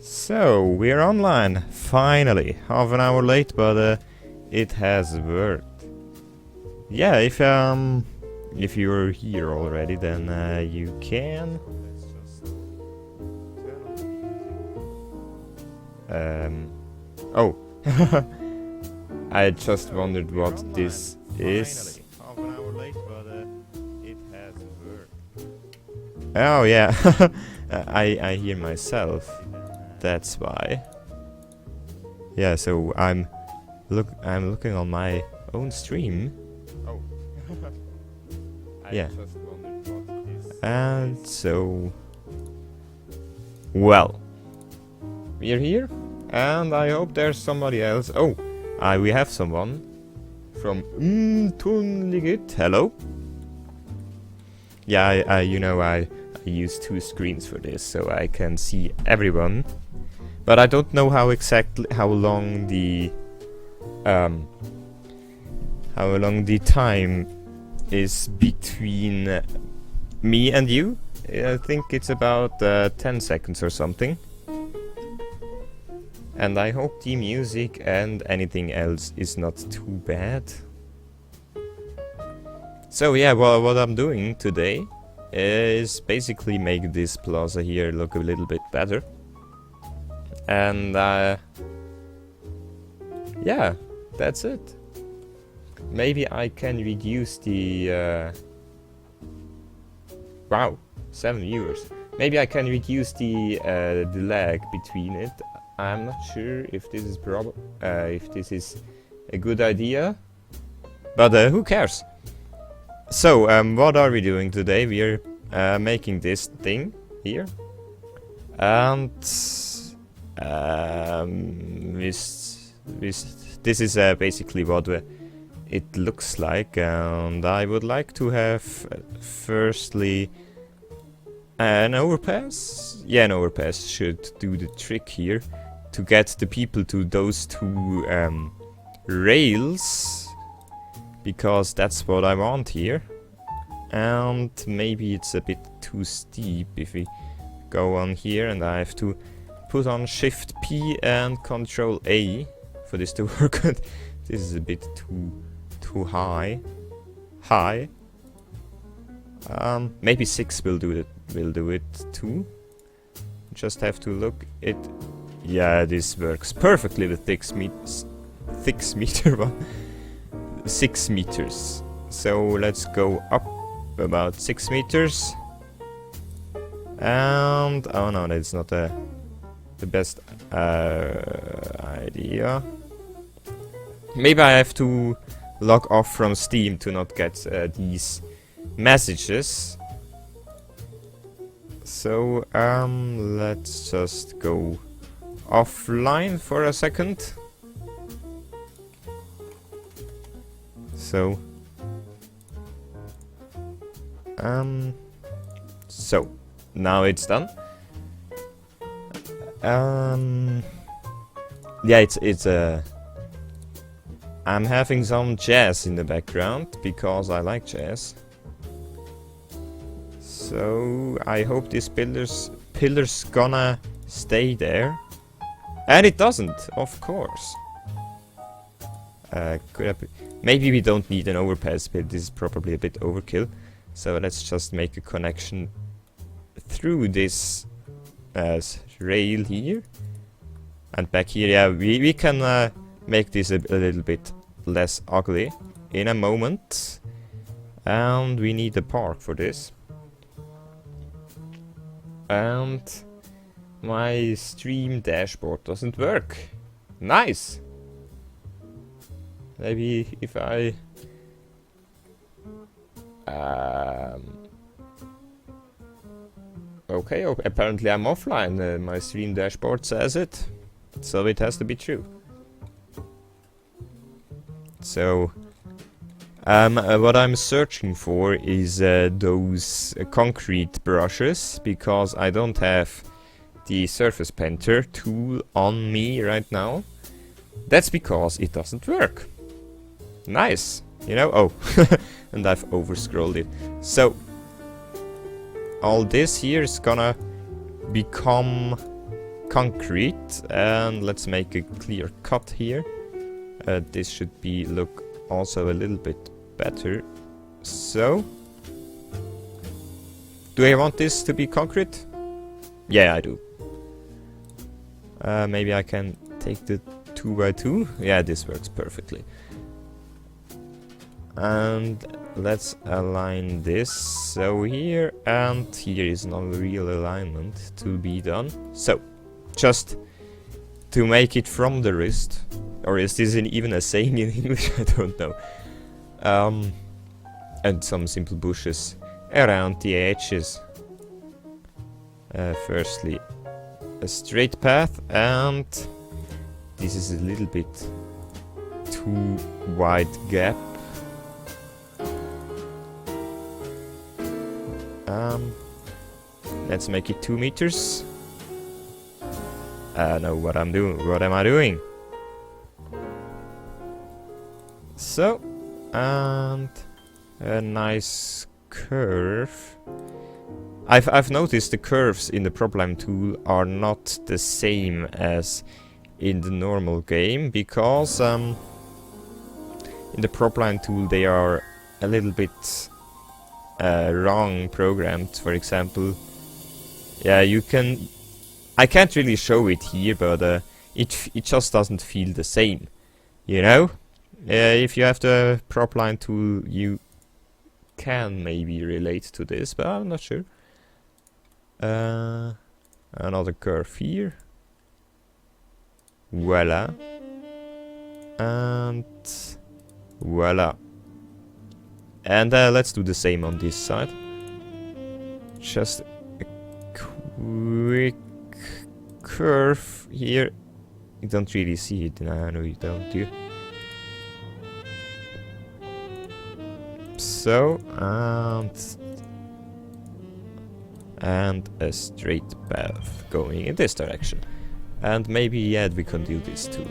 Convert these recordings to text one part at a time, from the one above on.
So, we're online, finally. Half an hour late, but it has worked. Yeah, if you're here already, then you can. Oh, I just wondered what this is. Half an hour late, but it has worked. Oh yeah, I hear myself. That's why. Yeah, so I'm looking on my own stream. Oh. Yeah. And so, well, we're here, and I hope there's somebody else. Oh, we have someone from Tunligit. Hello. Yeah, I use two screens for this, so I can see everyone. But I don't know how long the time is between me and you. I think it's about 10 seconds or something. And I hope the music and anything else is not too bad. So yeah, well, what I'm doing today is basically make this plaza here look a little bit better. And yeah, that's it. Maybe I can reduce the wow, 7 viewers. Maybe I can reduce the lag between it. I'm not sure if this is a good idea, but who cares? So what are we doing today? We're making this thing here, and this is basically what it looks like, and I would like to have firstly an overpass. Yeah, an overpass should do the trick here to get the people to those two rails, because that's what I want here. And maybe it's a bit too steep if we go on here, and I have to put on Shift P and Control A for this to work. This is a bit too high. Maybe 6 will do it too. Just have to look it. Yeah, this works perfectly with 6 meters. So let's go up about 6 meters. And oh no, that's not the best idea. Maybe I have to log off from Steam to not get these messages. So let's just go offline for a second. So so now it's done. Yeah, it's I'm having some jazz in the background because I like jazz. So I hope this pillar's gonna stay there. And it doesn't, of course. Maybe we don't need an overpass, but this is probably a bit overkill. So let's just make a connection through this rail here. And back here, yeah, we can make this a little bit less ugly in a moment. And we need a park for this. And my stream dashboard doesn't work. Nice! Maybe if I... okay, apparently I'm offline. My stream dashboard says it. So it has to be true. So... what I'm searching for is those concrete brushes, because I don't have the surface painter tool on me right now. That's because it doesn't work. Nice, you know. Oh, and I've overscrolled it. So all this here is gonna become concrete, and let's make a clear cut here. This should be look also a little bit better. So, do I want this to be concrete? Yeah, I do. Maybe I can take the 2x2. Yeah, this works perfectly. And let's align this. So here and here is no real alignment to be done. So, just to make it from the wrist, or is this even a saying in English? I don't know. And some simple bushes around the edges. Firstly, a straight path, and this is a little bit too wide gap. Let's make it 2 meters. No, what I'm doing? What am I doing? So, and a nice curve. I've noticed the curves in the problem tool are not the same as in the normal game, because in the problem tool they are a little bit wrong programmed. For example, yeah, you can. I can't really show it here, but it just doesn't feel the same, you know. If you have the prop line tool, you can maybe relate to this, but I'm not sure. Another curve here. Voila. And voila. And let's do the same on this side. Just a quick curve here. You don't really see it. No, you don't, do you? So, and a straight path going in this direction. And maybe, yeah, we can do this too.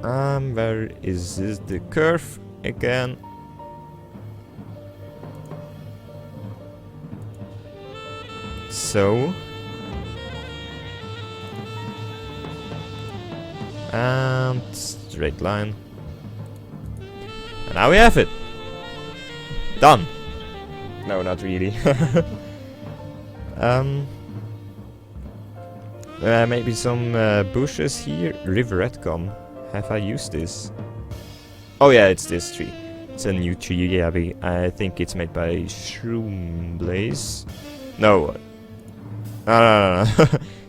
Where is this, the curve again? So, and straight line. And now we have it. Done. No, not really. Maybe some bushes here. Riverette gum. Have I used this? Oh yeah, it's this tree. It's a new tree. Yeah, I think it's made by Shroom Blaze. No. No.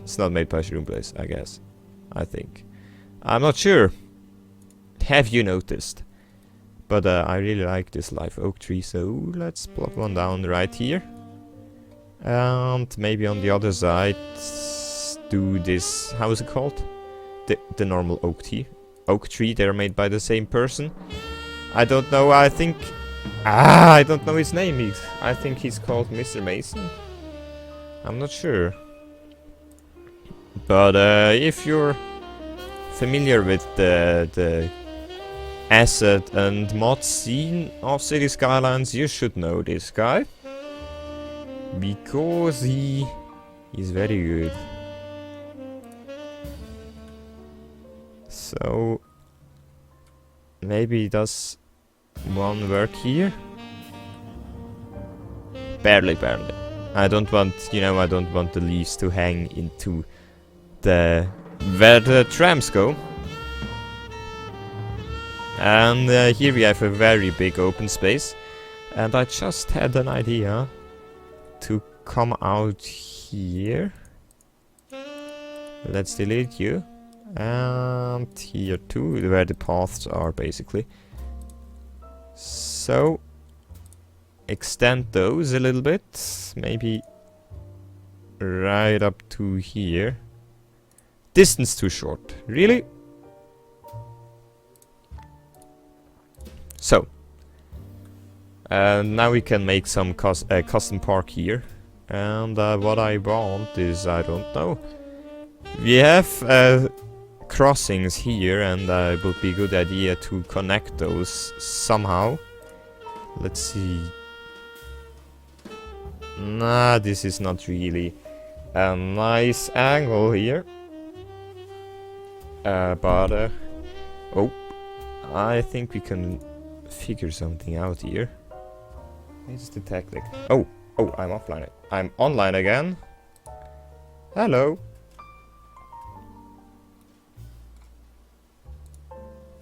It's not made by Shroom Blaze, I guess. I think. I'm not sure. Have you noticed? But I really like this live oak tree, so let's plop one down right here. And maybe on the other side do this, how is it called? The normal oak tree, they're made by the same person. I don't know, I think... I don't know his name. I think he's called Mr. Mason. I'm not sure. But if you're familiar with the asset and mod scene of City Skylines, you should know this guy, because he is very good. So maybe does one work here? Barely. I don't want, I don't want the leaves to hang into where the trams go. And here we have a very big open space, and I just had an idea to come out here. Let's delete you, and here too, where the paths are basically. So extend those a little bit, maybe right up to here. Distance too short, really? So, now we can make some custom park here. And what I want is, I don't know. We have crossings here, and it would be a good idea to connect those somehow. Let's see. Nah, this is not really a nice angle here. Oh, I think we can figure something out here. It's the tactic. Oh, I'm offline. I'm online again. Hello.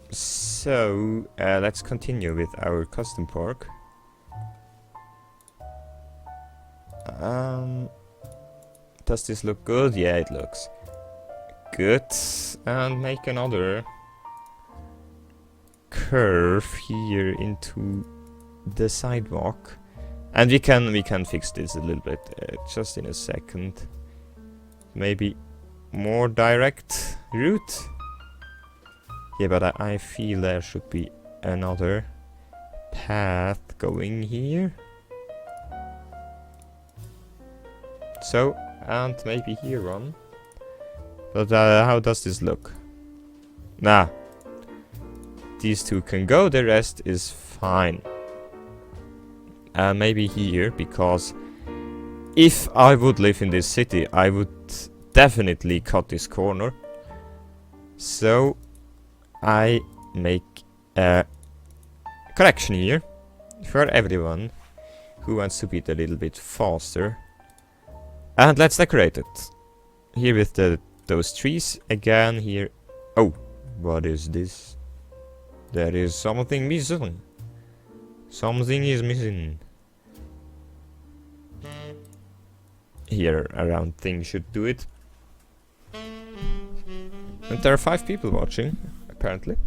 So, let's continue with our custom park. Does this look good? Yeah, it looks good. And make another curve here into the sidewalk. And we can fix this a little bit just in a second. Maybe more direct route. Yeah, but I feel there should be another path going here. So, and maybe here one. But how does this look? Nah. These two can go, the rest is fine. Maybe here, because if I would live in this city, I would definitely cut this corner. So, I make a correction here for everyone who wants to beat a little bit faster. And let's decorate it. Here with those trees again here. Oh, what is this? There is something missing. Something is missing. Here around thing should do it. And there are 5 people watching, apparently.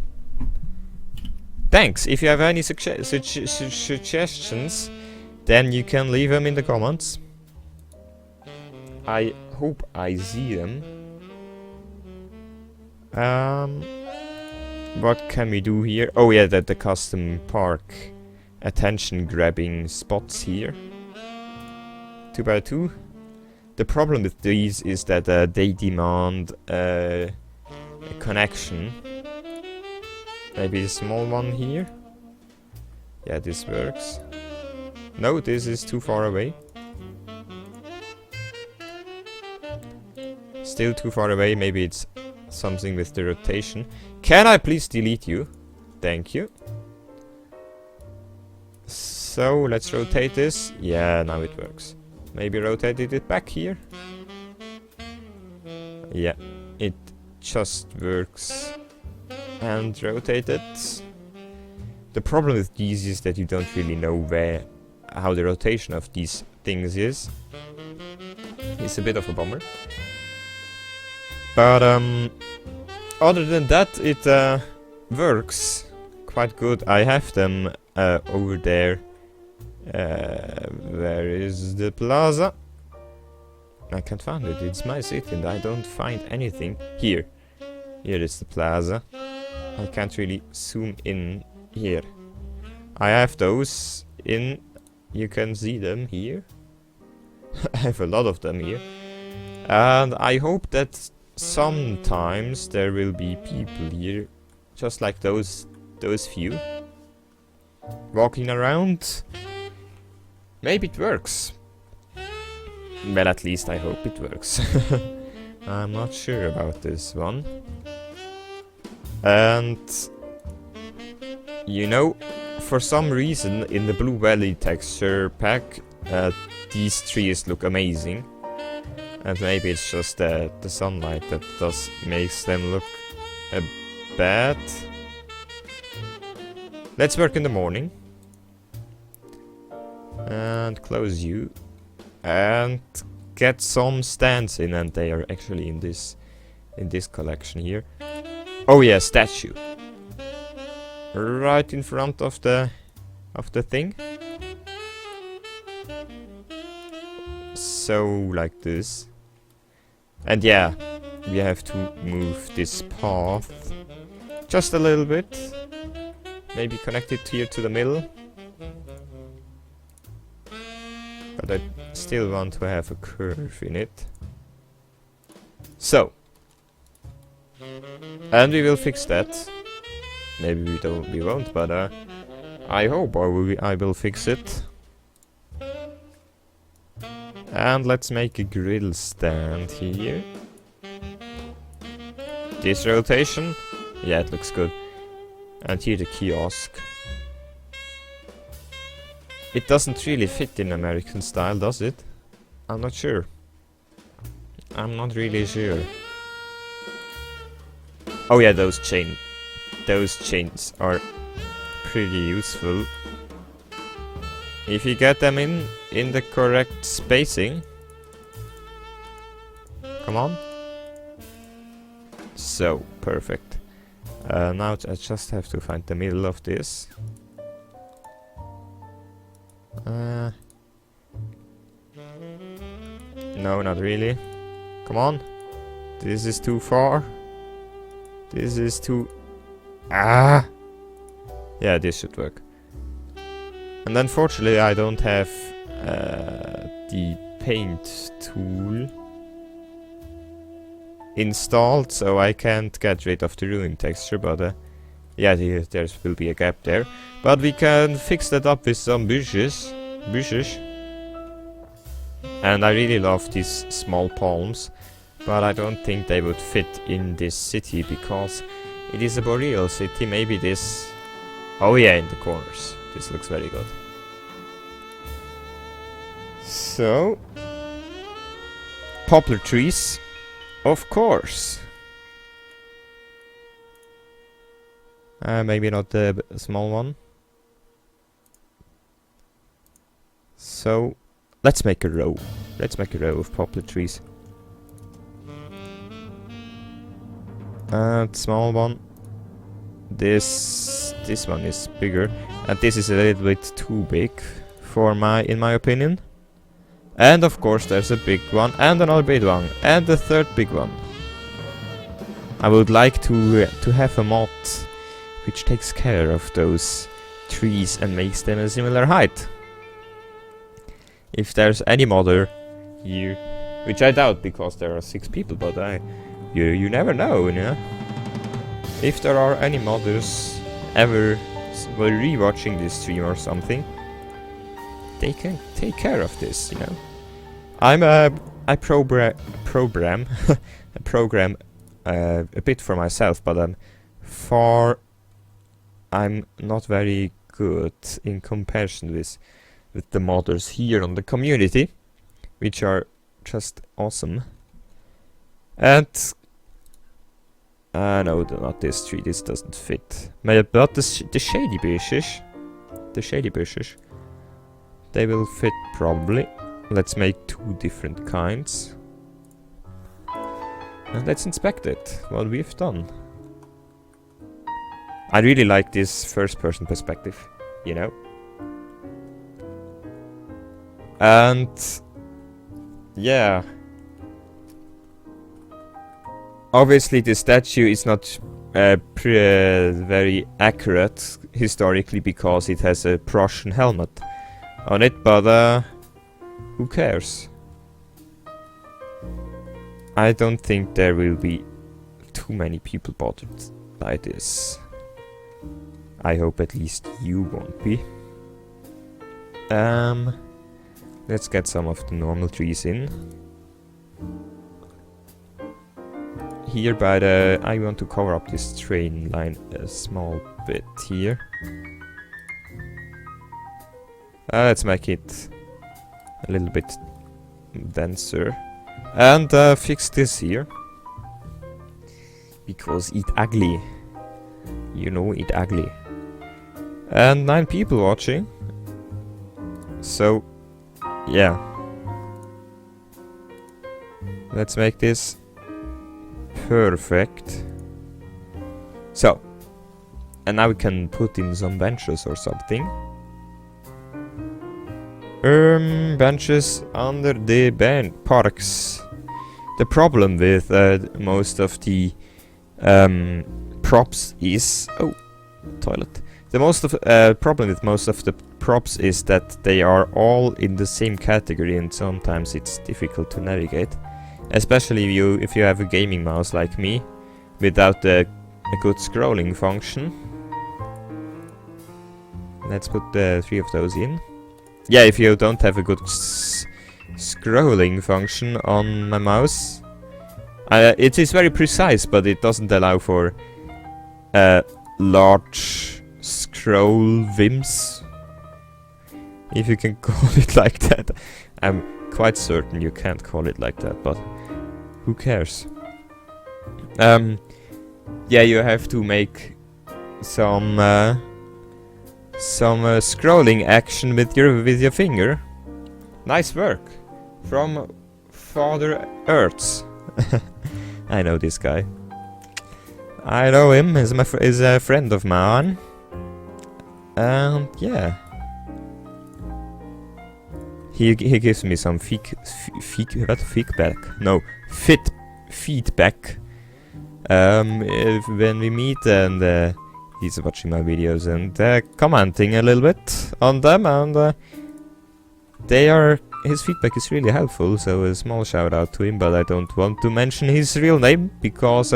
Thanks. If you have any suggestions, then you can leave them in the comments. I hope I see them. What can we do here? Oh yeah, the custom park attention grabbing spots here. 2x2. The problem with these is that they demand a connection. Maybe a small one here. Yeah, this works. No, this is too far away. Still too far away. Maybe it's something with the rotation. Can I please delete you? Thank you. So let's rotate this. Yeah, now it works. Maybe rotate it back here. Yeah, it just works. And rotate it. The problem with these is that you don't really know how the rotation of these things is. It's a bit of a bummer. But other than that, it works quite good. I have them over there. Where is the plaza? I can't find it. It's my city and I don't find anything. Here. Here is the plaza. I can't really zoom in here. I have those in. You can see them here. I have a lot of them here. And I hope that sometimes there will be people here, just like those few, walking around. Maybe it works. Well, at least I hope it works. I'm not sure about this one. And you know, for some reason in the Blue Valley texture pack, these trees look amazing. And maybe it's just the sunlight that makes them look bad. Let's work in the morning. And close you. And get some stands in, and they are actually in this collection here. Oh yeah, statue. Right in front of the thing. So like this. And yeah, we have to move this path just a little bit. Maybe connect it here to the middle. But I still want to have a curve in it. So. And we will fix that. Maybe we won't, but I hope I will fix it. And let's make a grill stand here. This rotation, yeah, it looks good. And here the kiosk. It doesn't really fit in American style, does it? I'm not sure. I'm not really sure. Oh yeah, those chains are pretty useful. If you get them in the correct spacing. Come on. So, perfect. Now I just have to find the middle of this. No, not really. Come on. This is too far. This is too... Ah! Yeah, this should work. And unfortunately I don't have the paint tool installed, so I can't get rid of the ruin texture, but yeah, there will be a gap there. But we can fix that up with some bushes. And I really love these small palms, but I don't think they would fit in this city because it is a boreal city. Maybe this... Oh yeah, in the corners. This looks very good. So... poplar trees, of course. Maybe not the small one. So... let's make a row. Let's make a row of poplar trees. Small one. This one is bigger, and this is a little bit too big for in my opinion. And of course there's a big one, and another big one, and a third big one. I would like to have a mod which takes care of those trees and makes them a similar height. If there's any modder here, which I doubt because there are 6 people, but you never know, you know? If there are any modders ever rewatching this stream or something, they can take care of this, you know? I program a bit for myself, but I'm not very good in comparison with the modders here on the community, which are just awesome. And no, not this tree. This doesn't fit. But the shady bushes, they will fit probably. Let's make 2 different kinds, and let's inspect it. What we've done. I really like this first-person perspective, you know. And yeah, obviously the statue is not very accurate historically because it has a Prussian helmet on it, but who cares? I don't think there will be too many people bothered by this. I hope at least you won't be. Let's get some of the normal trees in. Here by the... I want to cover up this train line a small bit here. Let's make it a little bit denser. And fix this here. Because it ugly. You know it ugly. And 9 people watching. So... yeah. Let's make this perfect. So. And now we can put in some benches or something. Benches under the parks. The problem with most of the props is... oh, toilet. The problem with most of the props is that they are all in the same category, and sometimes it's difficult to navigate. Especially if you have a gaming mouse like me, without a good scrolling function. Let's put 3 of those in. Yeah, if you don't have a good scrolling function on my mouse. It is very precise, but it doesn't allow for large scroll whims, if you can call it like that. I'm quite certain you can't call it like that, but who cares? Yeah, you have to make some scrolling action with your finger. Nice work from Father Earths. I know this guy. I know him. He's a friend of mine. And yeah, he gives me some feedback. No, feedback. When we meet, and he's watching my videos and commenting a little bit on them, and his feedback is really helpful. So a small shout out to him, but I don't want to mention his real name because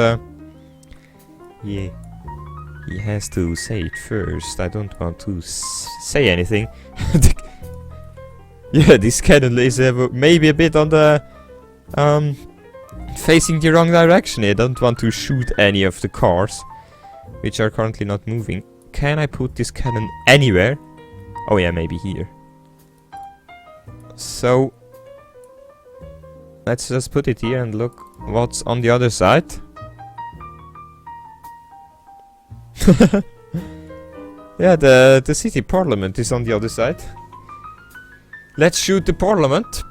he has to say it first. I don't want to say anything. Yeah, this cannon is maybe a bit on the facing the wrong direction. I don't want to shoot any of the cars, which are currently not moving. Can I put this cannon anywhere? Oh yeah, maybe here. So let's just put it here and look what's on the other side. Yeah, the city parliament is on the other side. Let's shoot the parliament.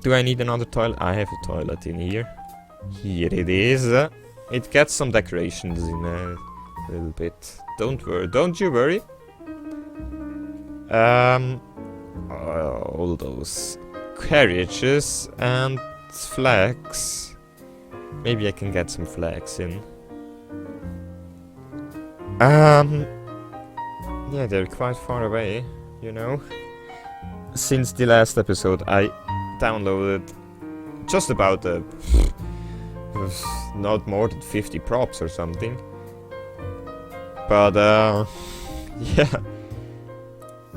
Do I need another toilet? I have a toilet in here. Here it is. It gets some decorations in a little bit. Don't you worry. All those carriages and flags. Maybe I can get some flags in. Yeah, they're quite far away, you know. Since the last episode, I downloaded just about not more than 50 props or something. But yeah,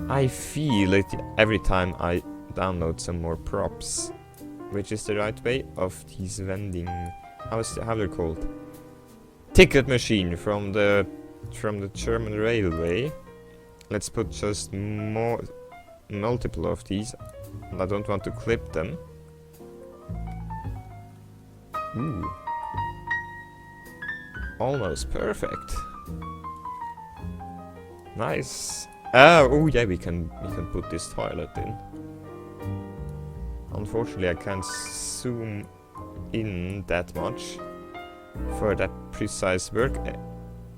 I feel it every time I download some more props, which is the right way of these vending. How they're called? Ticket machine from the German railway. Let's put just multiple of these. I don't want to clip them. Ooh. Almost perfect. Nice. Oh yeah, we can put this toilet in. Unfortunately, I can't zoom in that much for that precise work.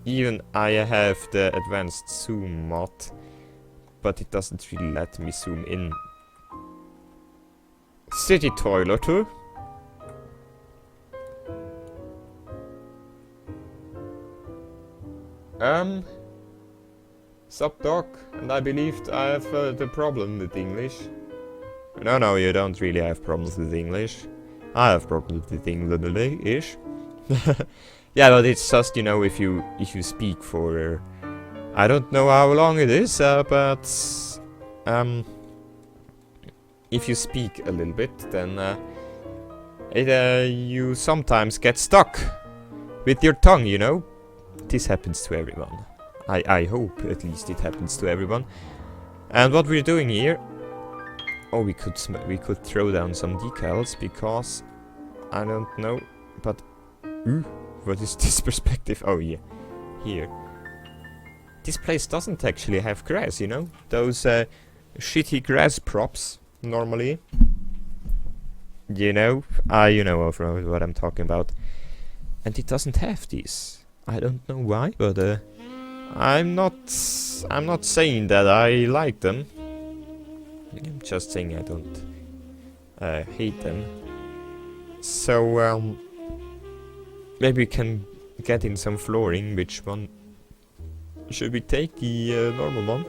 Even I have the advanced zoom mod, but it doesn't really let me zoom in. City toilet too. Sup doc, and I believed I have the problem with English. No, you don't really have problems with English. I have problems with English. Yeah, but it's just, you know, if you speak for I don't know how long it is, but if you speak a little bit, then you sometimes get stuck with your tongue, you know. This happens to everyone. I hope at least it happens to everyone. And what we're doing here, oh, we could throw down some decals because I don't know, but what is this perspective? Oh yeah, here. This place doesn't actually have grass, you know? Those shitty grass props, normally. You know? You know what I'm talking about. And it doesn't have these. I don't know why, but I'm not saying that I like them. I'm just saying I don't hate them. So, maybe we can get in some flooring. Which one should we take? The normal one?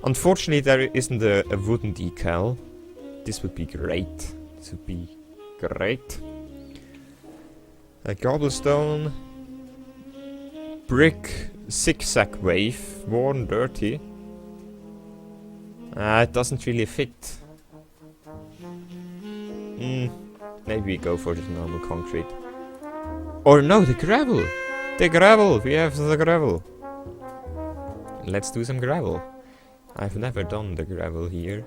Unfortunately, there isn't a wooden decal. This would be great. This would be great. A cobblestone, brick, zigzag wave, worn, dirty. It doesn't really fit. Maybe we go for the normal concrete. Or no, the gravel! The gravel! We have the gravel! Let's do some gravel. I've never done the gravel here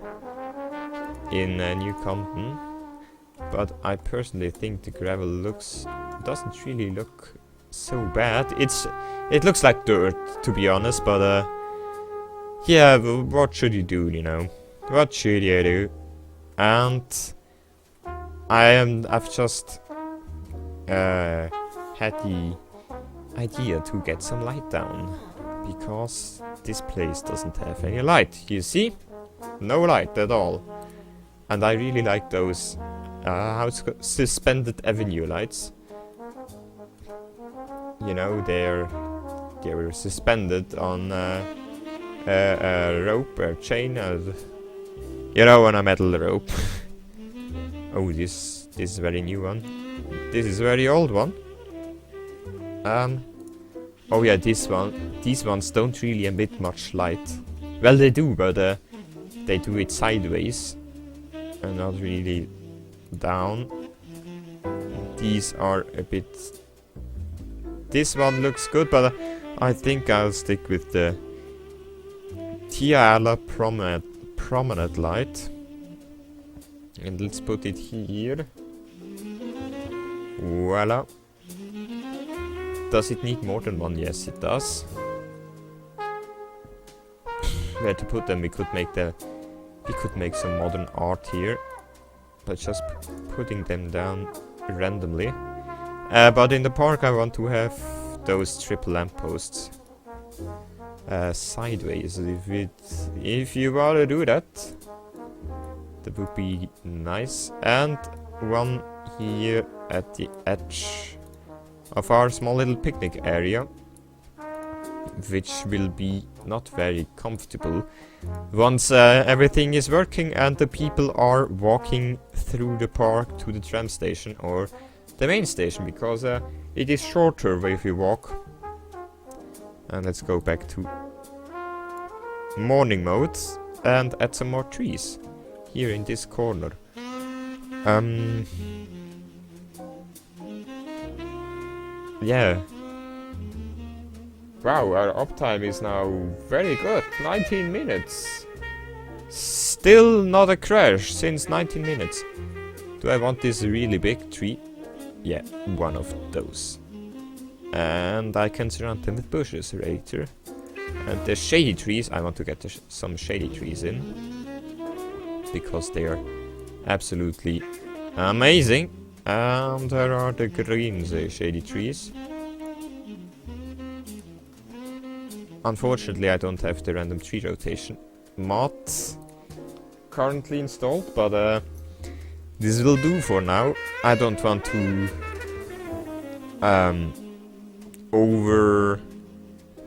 in New Compton, but I personally think the gravel doesn't really look so bad. It looks like dirt, to be honest, but yeah, what should you do, you know? What should you do? And I've just had the idea to get some light down, because this place doesn't have any light. You see? No light at all. And I really like those suspended avenue lights. You know, they were suspended on a rope, a chain, you know, on a metal rope. Oh, this is a very new one. This is a very old one. Oh yeah, these ones don't really emit much light. Well, they do, but they do it sideways and not really down. These are a bit... This one looks good, but I think I'll stick with the Tiala prominent light. And let's put it here. Voila. Does it need more than one? Yes, it does. Where to put them? We could make some modern art here, but just putting them down randomly. But in the park, I want to have those triple lampposts sideways. If you want to do that, that would be nice. And one here at the edge of our small little picnic area, which will be not very comfortable once everything is working and the people are walking through the park to the tram station or the main station, because it is shorter if you walk. And let's go back to morning mode and add some more trees here in this corner. Yeah. Wow, our uptime is now very good. 19 minutes. Still not a crash since 19 minutes. Do I want this really big tree? Yeah, one of those. And I can surround them with bushes later. And the shady trees, I want to get some shady trees in, because they are absolutely amazing. And there are the green shady trees. Unfortunately, I don't have the random tree rotation mod currently installed, but this will do for now. I don't want to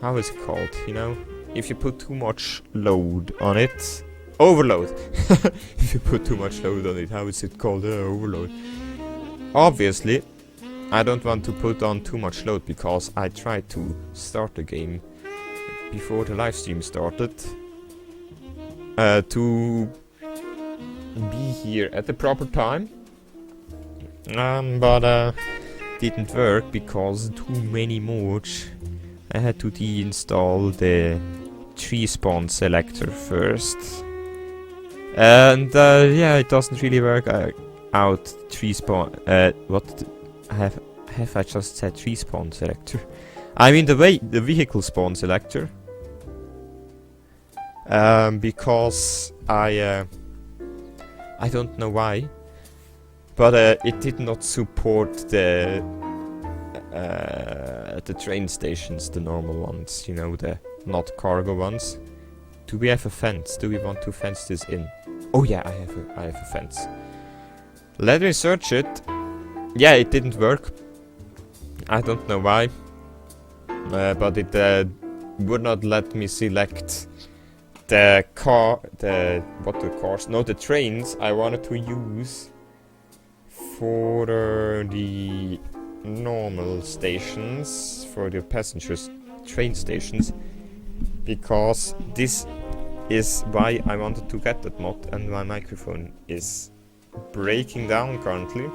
how is it called, you know? If you put too much load on it. Overload! If you put too much load on it, how is it called? Overload. Obviously, I don't want to put on too much load, because I tried to start the game before the live stream started to be here at the proper time, but didn't work because too many mods. I had to deinstall the tree spawn selector first, and yeah, it doesn't really work out. Tree spawn. What have I just said? Tree spawn selector. I mean the vehicle spawn selector. Because I don't know why, but it did not support the train stations, the normal ones, you know, the not cargo ones. Do we have a fence? Do we want to fence this in? Oh yeah, I have a fence. Let me search it. Yeah, it didn't work. I don't know why, but it would not let me select the trains I wanted to use for the normal stations, for the passengers train stations, because this is why I wanted to get that mod, and my microphone is breaking down currently.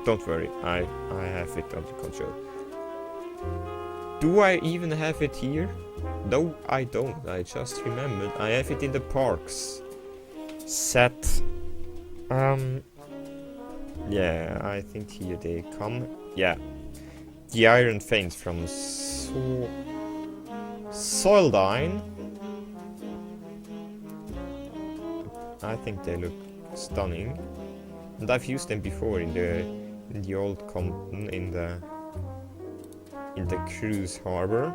Don't worry, I have it under control. Do I even have it here? No, I don't. I just remembered. I have it in the parks set. Yeah, I think here they come. Yeah, the iron things from Soildine. I think they look stunning, and I've used them before in the old Compton in the cruise harbor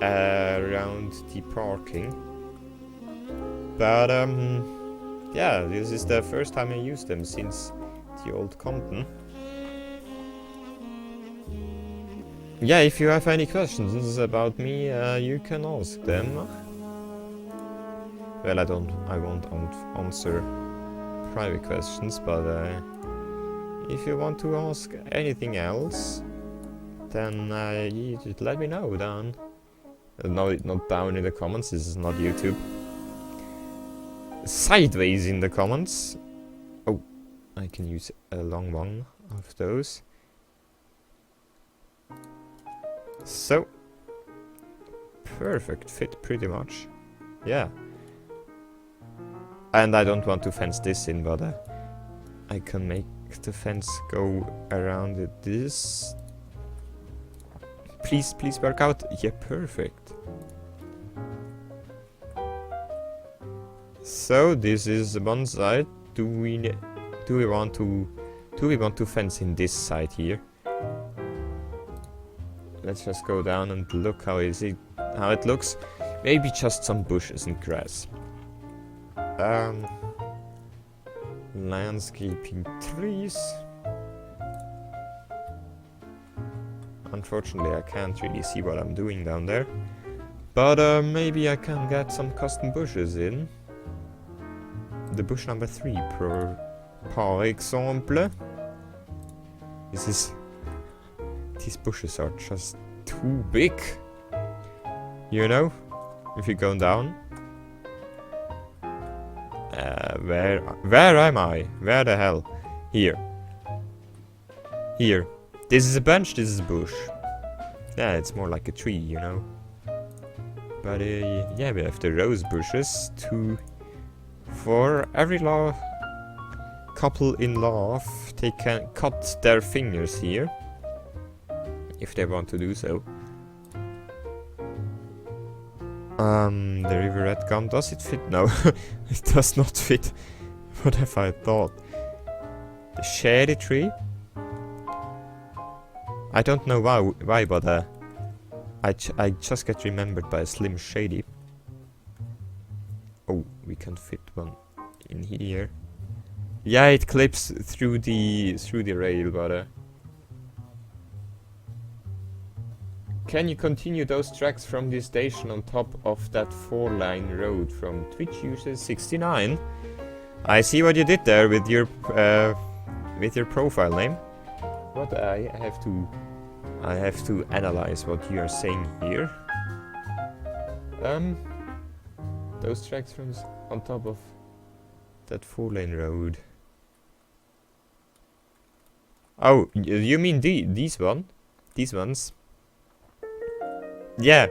around the parking. But yeah, this is the first time I used them since the old Compton. Yeah, if you have any questions about me, you can ask them. Well, I won't answer private questions, but if you want to ask anything else, then you just let me know down. No, not down in the comments, this is not YouTube. Sideways in the comments. Oh, I can use a long one of those. So, perfect fit pretty much. Yeah. And I don't want to fence this in, but I can make the fence go around it. This. Please work out. Yeah, perfect. So this is one side. Do we want to fence in this side here? Let's just go down and look how it looks. Maybe just some bushes and grass. Landscaping trees. Unfortunately, I can't really see what I'm doing down there. But maybe I can get some custom bushes in. The bush number 3, par exemple. These bushes are just too big. You know? If you're going down. Where am I? Where the hell? Here. Here. This is a bench, this is a bush. Yeah, it's more like a tree, you know. But yeah, we have the rose bushes for every couple in love, they can cut their fingers here if they want to do so. The river red gum, does it fit? No, it does not fit. What have I thought? The shady tree? I don't know why, but I just get remembered by a Slim Shady. Oh, we can fit one in here. Yeah, it clips through the rail, but can you continue those tracks from this station on top of that 4-line road from Twitch user 69? I see what you did there with your profile name. But I have to analyze what you are saying here. Those tracks from on top of that 4-lane road. Oh, you mean these ones? Yeah.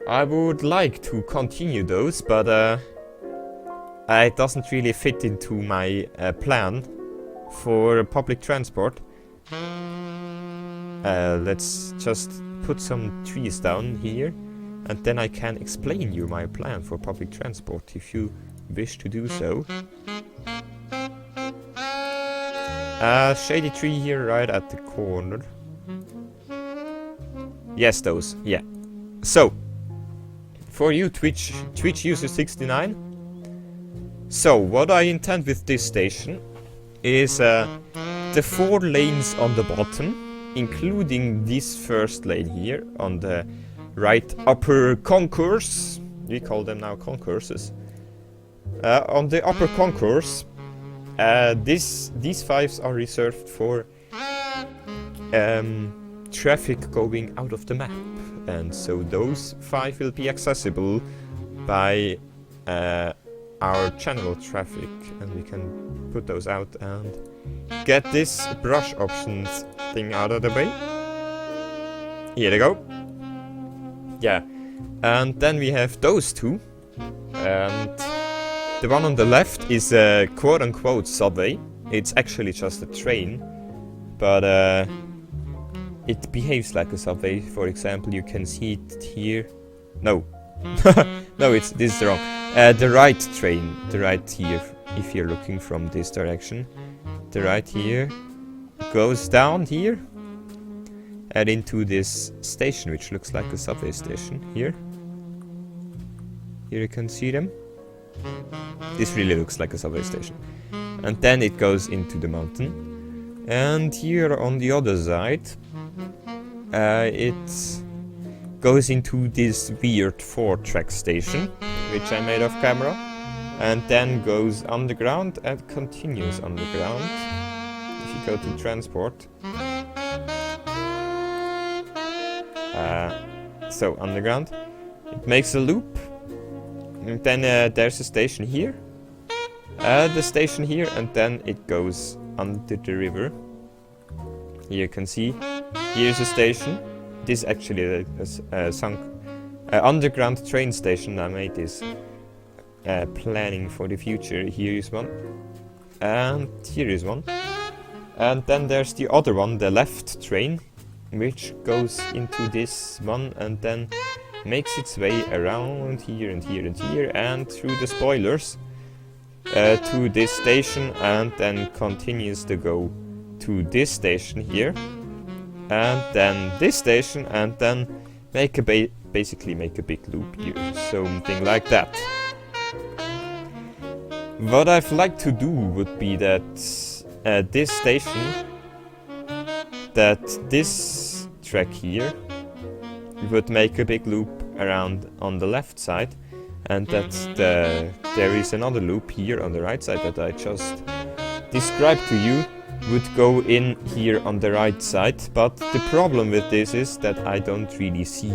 I would like to continue those, but it doesn't really fit into my plan for public transport. Let's just put some trees down here, and then I can explain you my plan for public transport if you wish to do so. Shady tree here right at the corner. Yes, those, yeah. So, for you Twitch user 69. So, what I intend with this station is the 4 lanes on the bottom, including this first lane here on the right upper concourse. We call them now concourses. On the upper concourse, these 5s are reserved for traffic going out of the map, and so those 5 will be accessible by our channel traffic, and we can put those out and get this brush options thing out of the way. Here they go. Yeah, and then we have those two, and the one on the left is a quote-unquote subway. It's actually just a train, but it behaves like a subway. For example, you can see it here. No, no, this is wrong. The right train, the right here, if you're looking from this direction, the right here goes down here and into this station, which looks like a subway station here. Here you can see them. This really looks like a subway station. And then it goes into the mountain. And here on the other side, it goes into this weird 4-track station, which I made off camera, and then goes underground and continues underground. If you go to transport, so underground, it makes a loop, and then there's a station here, the station here, and then it goes under the river. Here you can see, here's a station. This is actually a sunk underground train station. I made this planning for the future. Here is one, and here is one, and then there's the other one, the left train, which goes into this one and then makes its way around here and here and here and through the spoilers to this station, and then continues to go to this station here, and then this station, and then make a basically make a big loop here, something like that. What I'd like to do would be that this station, that this track here would make a big loop around on the left side, and that there is another loop here on the right side that I just described to you would go in here on the right side. But the problem with this is that I don't really see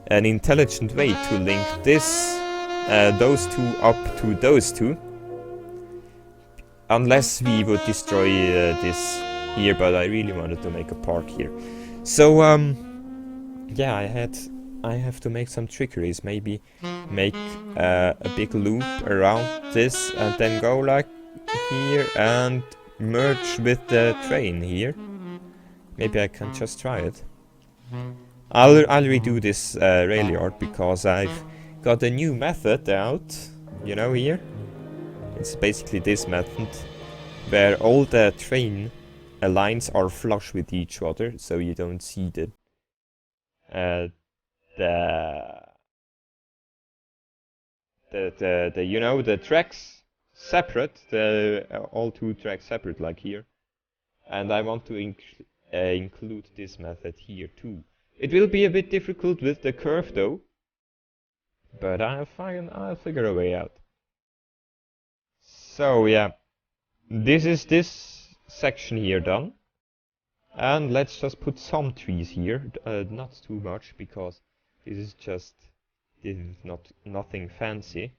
an intelligent way to link this those two up to those two, unless we would destroy this here, but I really wanted to make a park here. So yeah, I have to make some trickeries, maybe make a big loop around this and then go like here and merge with the train here. Maybe I can just try it. I'll redo this rail yard because I've got a new method out, you know, here. It's basically this method where all the train lines are flush with each other, so you don't see the you know, the tracks separate, all two tracks separate like here. And I want to include this method here too. It will be a bit difficult with the curve though, but I'll figure a way out. So yeah, this is this section here done, and let's just put some trees here, not too much, because this is nothing fancy.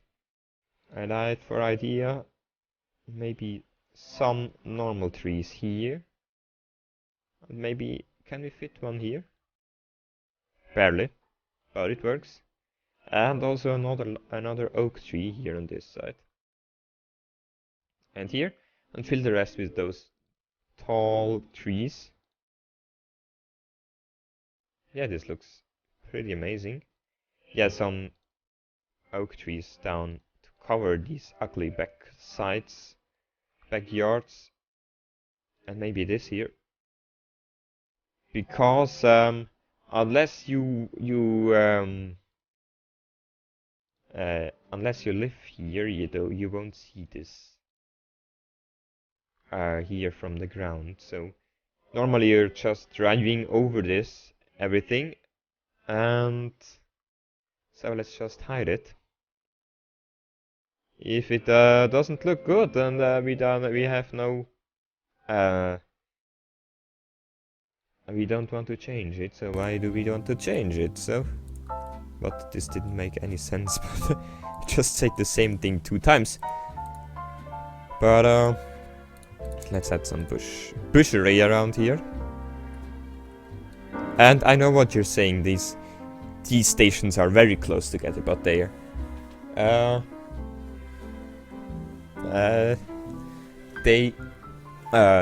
And I had for idea maybe some normal trees here. Maybe can we fit one here? Barely, but it works. And also another oak tree here on this side. And here, and fill the rest with those tall trees. Yeah, this looks pretty amazing. Yeah, some oak trees down to cover these ugly backyards, and maybe this here. Because unless you live here, you won't see this here from the ground. So normally you're just driving over this everything, and so let's just hide it. If it doesn't look good, then we have no We don't want to change it, so why do we want to change it? So, but this didn't make any sense. But just said the same thing 2 times. But let's add some bush array around here. And I know what you're saying. These stations are very close together, but they are.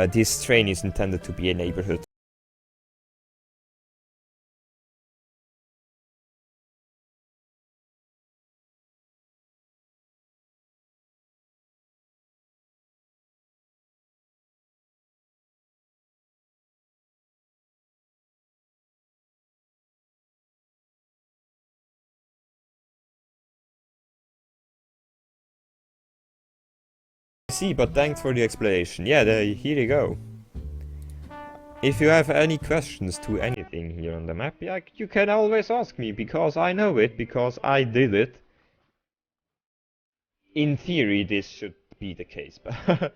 This train is intended to be a neighborhood. See, but thanks for the explanation. Yeah, here you go. If you have any questions to anything here on the map, yeah, you can always ask me, because I know it, because I did it. In theory, this should be the case, but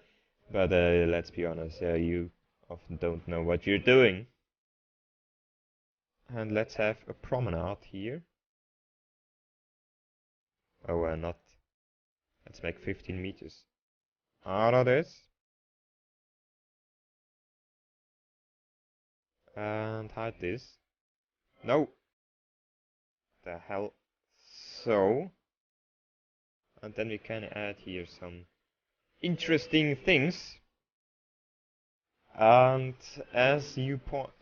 let's be honest, you often don't know what you're doing. And let's have a promenade here. Oh, not. Let's make 15 meters. Out of this. And hide this. No! The hell. So. And then we can add here some interesting things. And as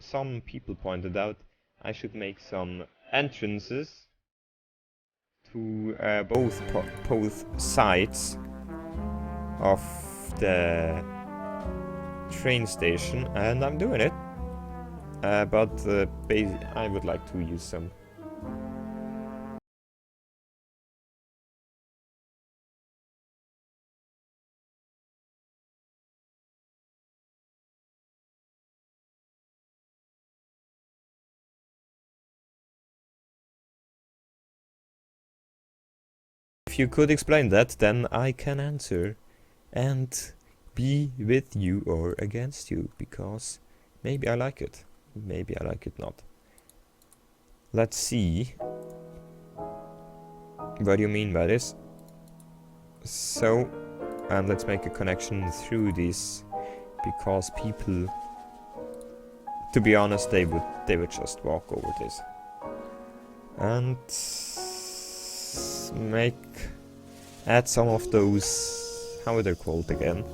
some people pointed out, I should make some entrances to both sides of the train station, and I'm doing it. But I would like to use some. If you could explain that, then I can answer and be with you or against you, because maybe I like it, maybe I like it not. Let's see. What do you mean by this? So, and let's make a connection through this, because people, to be honest, they would just walk over this. And add some of those, how are they called again?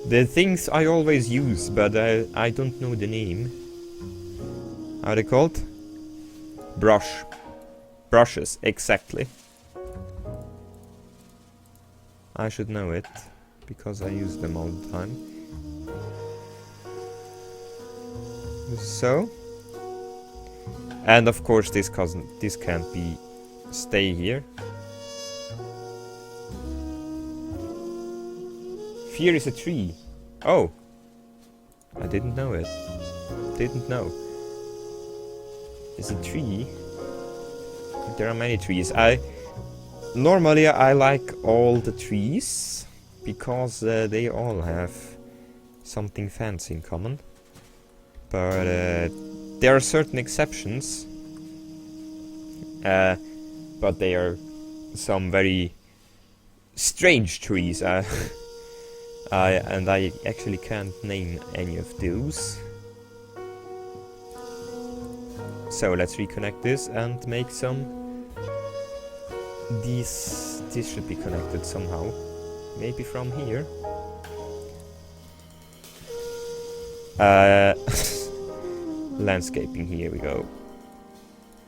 The things I always use, but I don't know the name. How are they called? Brushes, exactly. I should know it, because I use them all the time. So. And of course this can't be stay here. Fear is a tree. Oh. I didn't know it. Didn't know. It's a tree. There are many trees. Normally I like all the trees, because they all have something fancy in common. But there are certain exceptions, but they are some very strange trees. And I actually can't name any of those. So let's reconnect this and make some. This should be connected somehow, maybe from here. Landscaping, here we go.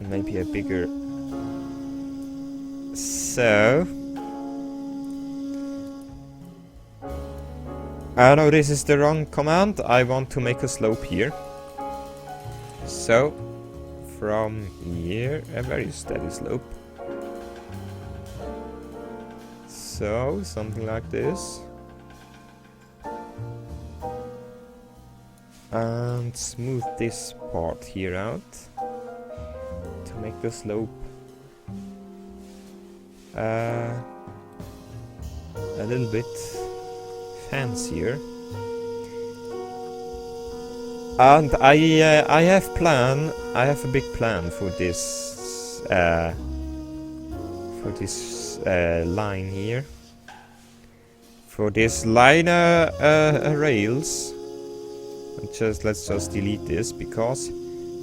And maybe a bigger. So. Oh no, this is the wrong command. I want to make a slope here. So, from here, a very steady slope. So, something like this. And smooth this part here out to make the slope a little bit fancier. And I have a big plan for this line here. For this line rails. Let's just delete this because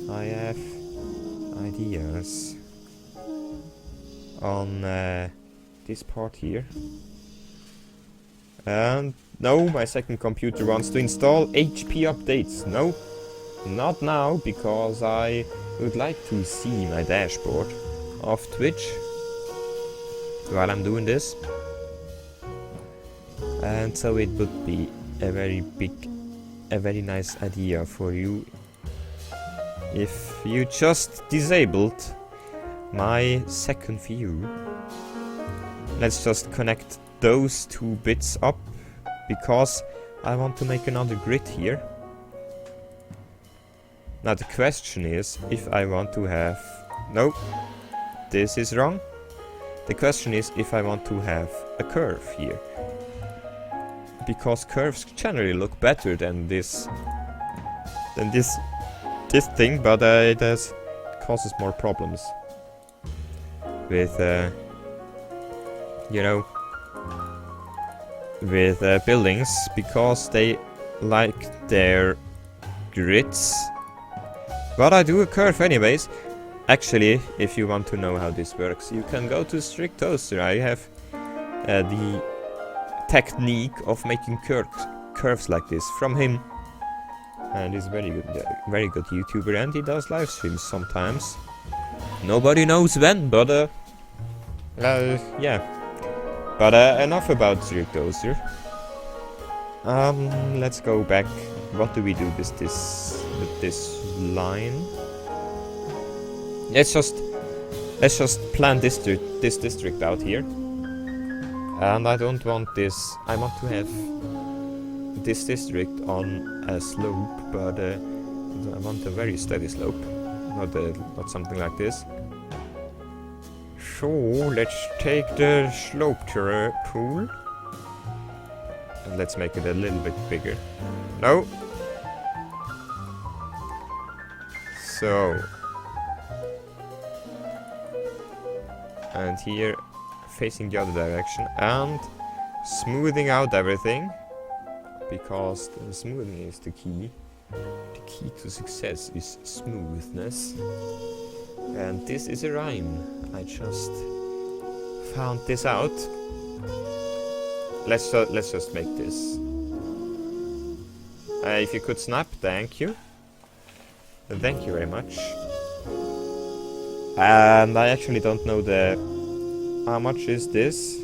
I have ideas on this part here. And no, my second computer wants to install HP updates. No, not now, because I would like to see my dashboard of Twitch while I'm doing this. And so it would be a very nice idea for you if you just disabled my second view. Let's just connect those two bits up, because I want to make another grid here. Now the question is if I want to have... No, this is wrong. The question is if I want to have a curve here. Because curves generally look better than this thing, but it causes more problems with you know, with buildings, because they like their grids. But I do a curve anyways. Actually, if you want to know how this works, you can go to Strict Toaster. I have the technique of making curves like this from him, and he's very good YouTuber, and he does live streams sometimes. Nobody knows when, but yeah. But enough about Strict Toaster. Let's go back. What do we do with this line? Let's just plan this district out here. And I don't want this. I want to have this district on a slope, but I want a very steady slope, not something like this. So let's take the slope tool and let's make it a little bit bigger. No. So, and here facing the other direction, and smoothing out everything, because the smoothing is the key. The key to success is smoothness. And this is a rhyme. I just found this out. Let's just make this. If you could snap, thank you. Thank you very much. And I actually don't know how much is this?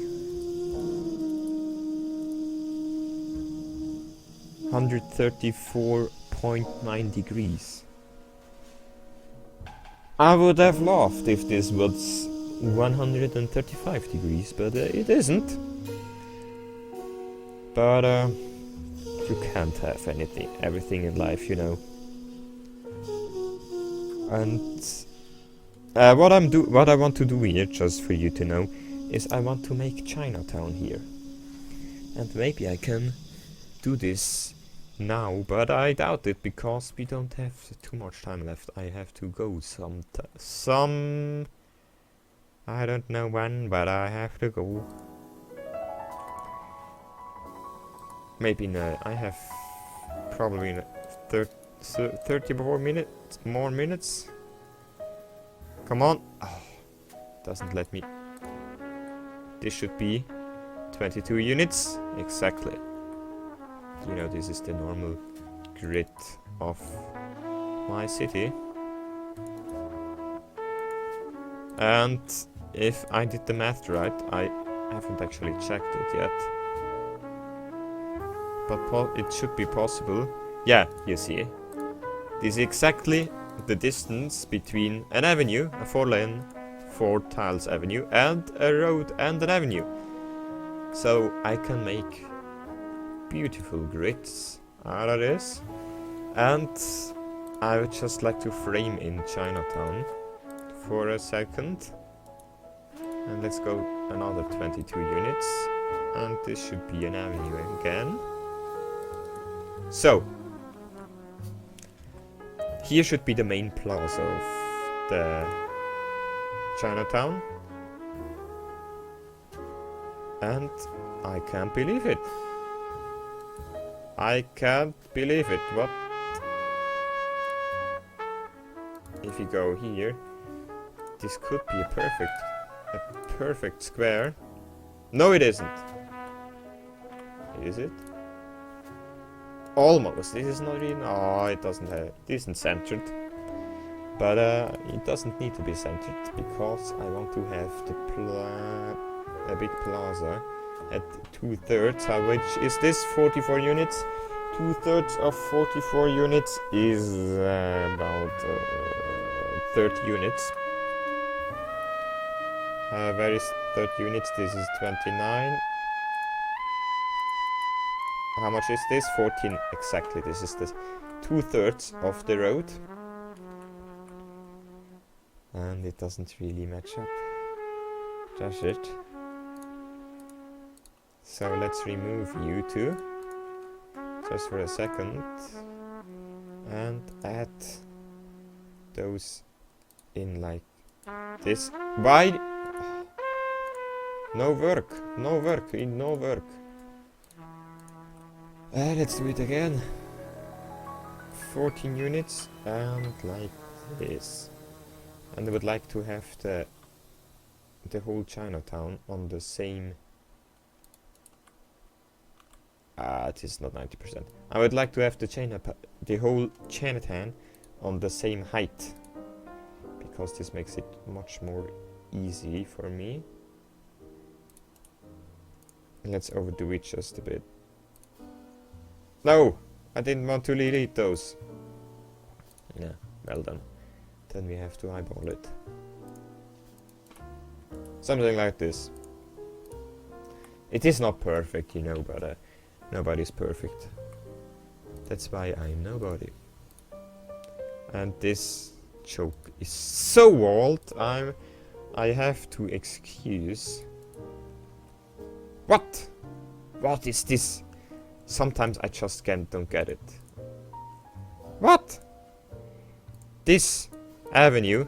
134.9 degrees. I would have laughed if this was 135 degrees, but it isn't. But you can't have everything in life, you know. And what I want to do here, just for you to know, is I want to make Chinatown here. And maybe I can do this now, but I doubt it, because we don't have too much time left. I have to go I don't know when, but I have to go. Maybe I have probably 30 more minutes. Come on. Oh, doesn't let me. This should be 22 units. Exactly. You know, this is the normal grid of my city. And if I did the math right, I haven't actually checked it yet. But it should be possible. Yeah, you see. This is exactly the distance between an avenue, a 4-lane, 4-tiles avenue, and a road and an avenue. So I can make beautiful grids out of this. And I would just like to frame in Chinatown for a second. And let's go another 22 units. And this should be an avenue again. So, Here should be the main plaza of the Chinatown. And I can't believe it. I can't believe it. What? If you go here, this could be a perfect square. No, it isn't. Is it? Almost. This is not even. Oh, it doesn't have. It isn't centered. But it doesn't need to be centered because I want to have a big plaza at 2/3. Which is this? 44 units. 2/3 of 44 units is about 30 units. Where is 30 units? This is 29. How much is this? 14 exactly. This is the 2/3 of the road. And it doesn't really match up. Does it? So let's remove you two. Just for a second. And add those in like this. Why? No work. No work. No work. Let's do it again. 14 units and like this. And I would like to have the whole Chinatown on the same. It is not 90%. I would like to have the whole Chinatown on the same height, because this makes it much more easy for me. Let's overdo it just a bit. No! I didn't want to delete those. Yeah, well done. Then we have to eyeball it. Something like this. It is not perfect, you know, but nobody's perfect. That's why I'm nobody. And this joke is so old, I have to excuse. What? What is this? Sometimes I just don't get it. What? This avenue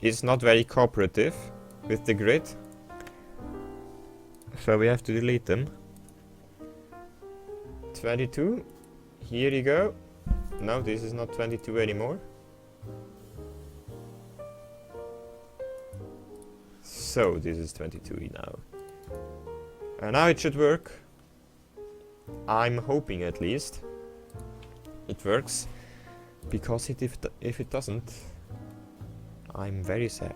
is not very cooperative with the grid. So we have to delete them. 22. Here you go. No, this is not 22 anymore. So this is 22 now. And now it should work. I'm hoping at least it works, because if it doesn't, I'm very sad.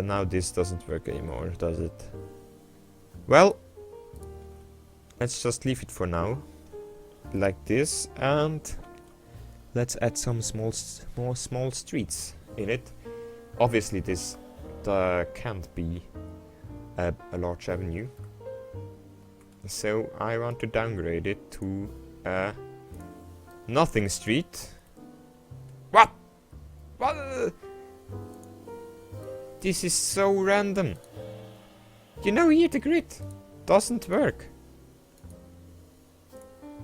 Now this doesn't work anymore, does it? Well, let's just leave it for now, like this, and let's add some more small streets in it. Obviously, this can't be a large avenue. So I want to downgrade it to nothing street. What? What? This is so random. You know, here the grid doesn't work.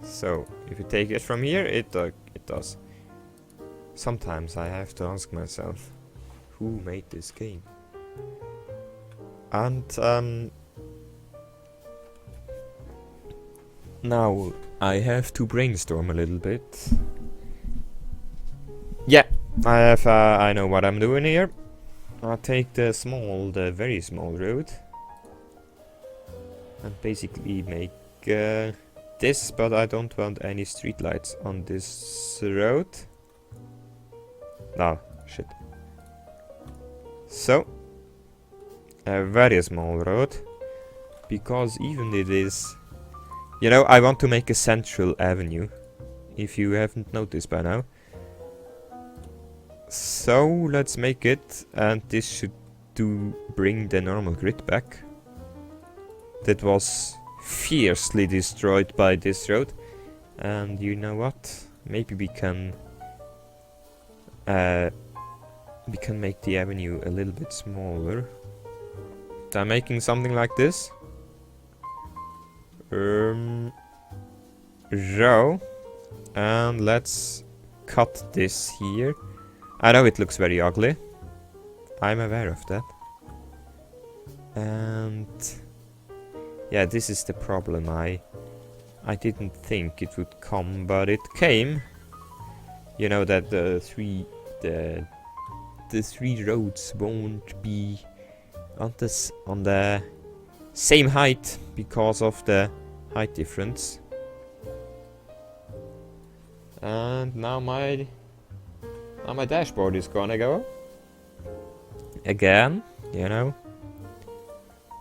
So if you take it from here, it does. Sometimes I have to ask myself, who made this game? And now I have to brainstorm a little bit. Yeah, I know what I'm doing here. I'll take the very small road and basically make this, but I don't want any streetlights on this road. No, shit. So, a very small road, because even it is, you know, I want to make a central avenue, if you haven't noticed by now. So let's make it, and this should bring the normal grid back. That was fiercely destroyed by this road. And you know what? Maybe we can make the avenue a little bit smaller. So I'm making something like this. So, and let's cut this here. I know it looks very ugly. I'm aware of that. And yeah, this is the problem. I didn't think it would come, but it came. You know that the three roads won't be on the same height because of the height difference. And now my dashboard is gonna go again, you know.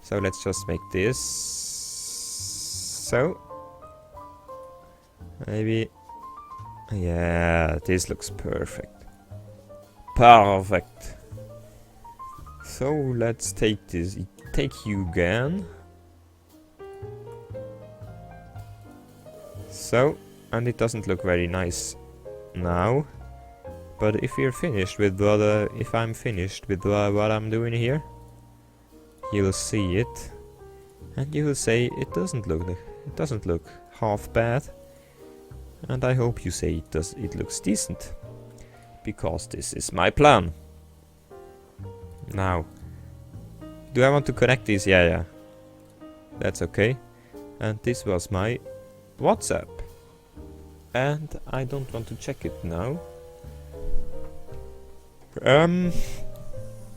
So let's just make this so. Maybe, yeah, this looks perfect. Perfect. So let's take you again. So, and it doesn't look very nice now. But if we're finished with if I'm finished with what I'm doing here, you'll see it, and you will say it doesn't look half bad. And I hope you say it looks decent, because this is my plan. Now, do I want to connect these? Yeah, that's okay. And this was my WhatsApp, and I don't want to check it now.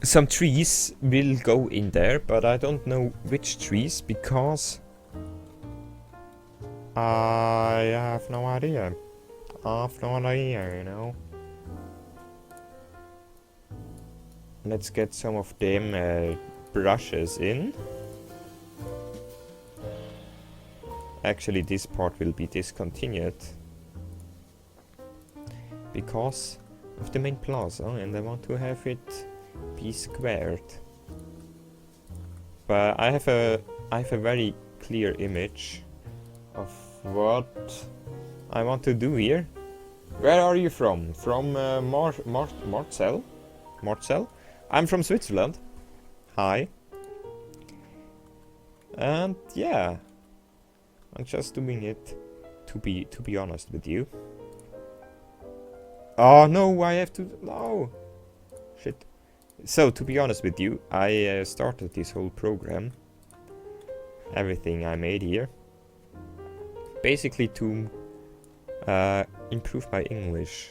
Some trees will go in there, but I don't know which trees, because I have no idea. You know. Let's get some of them brushes in. Actually, this part will be discontinued because of the main plaza, and I want to have it be squared. But I have a very clear image of what I want to do here. Where are you from? From Marcel? Marcel? I'm from Switzerland. Hi. And yeah, I'm just doing it to be honest with you. Oh no, I have to. No. Shit. So to be honest with you, I started this whole program, everything I made here, basically to improve my English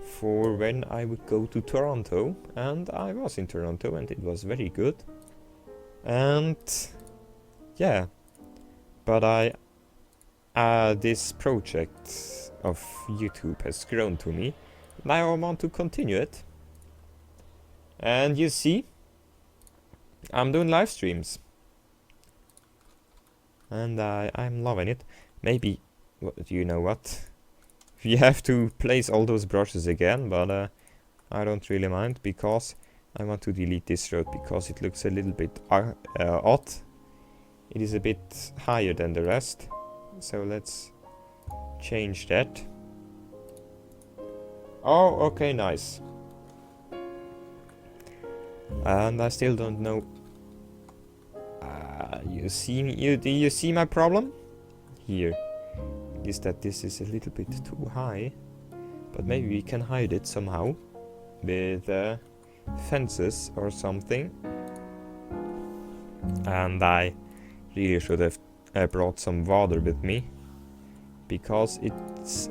for when I would go to Toronto, and I was in Toronto and it was very good. And yeah, but this project of YouTube has grown to me. Now I want to continue it. And you see, I'm doing live streams. And I'm loving it. Maybe, you know what? We have to place all those brushes again, but I don't really mind, because I want to delete this road because it looks a little bit odd. It is a bit higher than the rest. So let's change that. Oh, okay, nice. And I still don't know. You see me? Do you see my problem? Here is that this is a little bit too high, but maybe we can hide it somehow with fences or something. And I really should have brought some water with me, because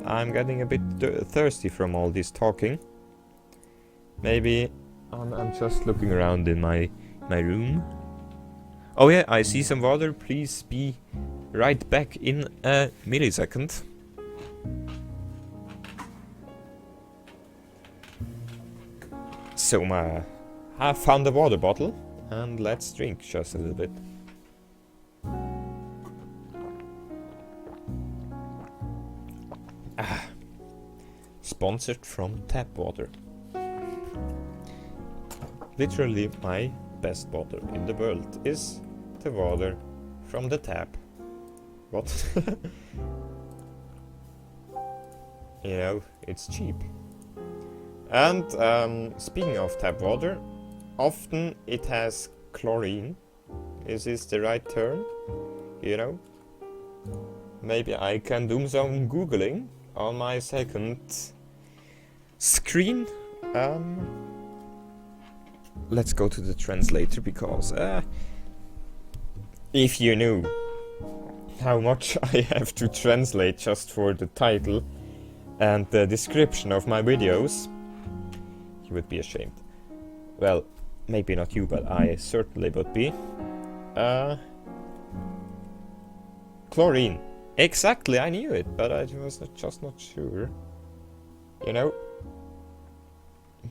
I'm getting a bit thirsty from all this talking. Maybe I'm just looking around in my room. Oh yeah, I see some water. Please be right back in a millisecond. So I found a water bottle, and let's drink just a little bit. Sponsored from tap water. Literally my best water in the world is the water from the tap. What? You know, it's cheap. And speaking of tap water, often it has chlorine. Is this the right term? You know? Maybe I can do some googling on my second screen. Let's go to the translator, because if you knew how much I have to translate just for the title and the description of my videos, you would be ashamed. Well, maybe not you, but I certainly would be. Chlorine. Exactly, I knew it, but I was just not sure. You know?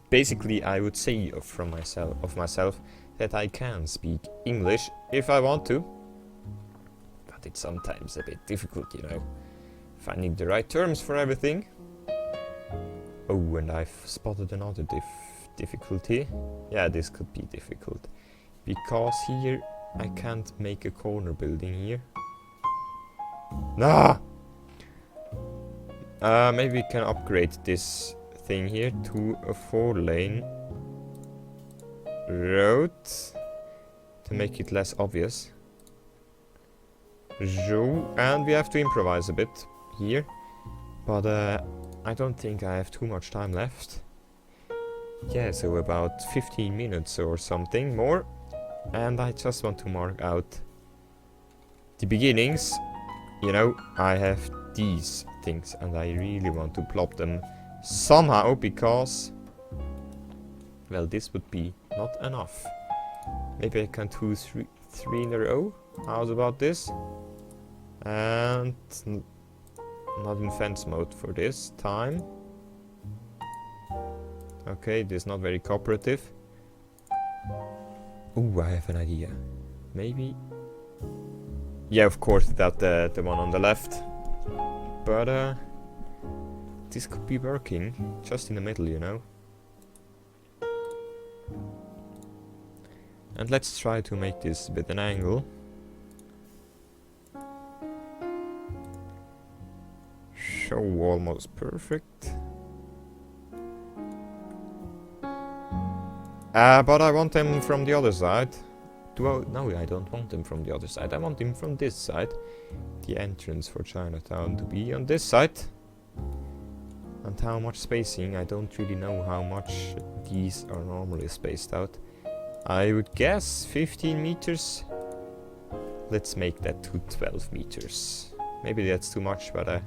Basically, I would say of myself that I can speak English if I want to. But it's sometimes a bit difficult, you know. Finding the right terms for everything. Oh, and I've spotted another difficulty. Yeah, this could be difficult. Because here, I can't make a corner building here. Nah! Maybe we can upgrade this thing here to a 4-lane road to make it less obvious. And we have to improvise a bit here, but I don't think I have too much time left. Yeah, so about 15 minutes or something more, and I just want to mark out the beginnings. You know, I have these things and I really want to plop them somehow, because, well, this would be not enough. Maybe I can do three in a row. How's about this? And not in fence mode for this time. Okay, this is not very cooperative. Ooh, I have an idea. Maybe. Yeah, of course, that the one on the left. But this could be working just in the middle, you know. And let's try to make this with an angle. Show almost perfect. But I want them from the other side. No, I don't want them from the other side. I want them from this side. The entrance for Chinatown to be on this side. And how much spacing? I don't really know how much these are normally spaced out. I would guess 15 meters. Let's make that to 12 meters. Maybe that's too much, but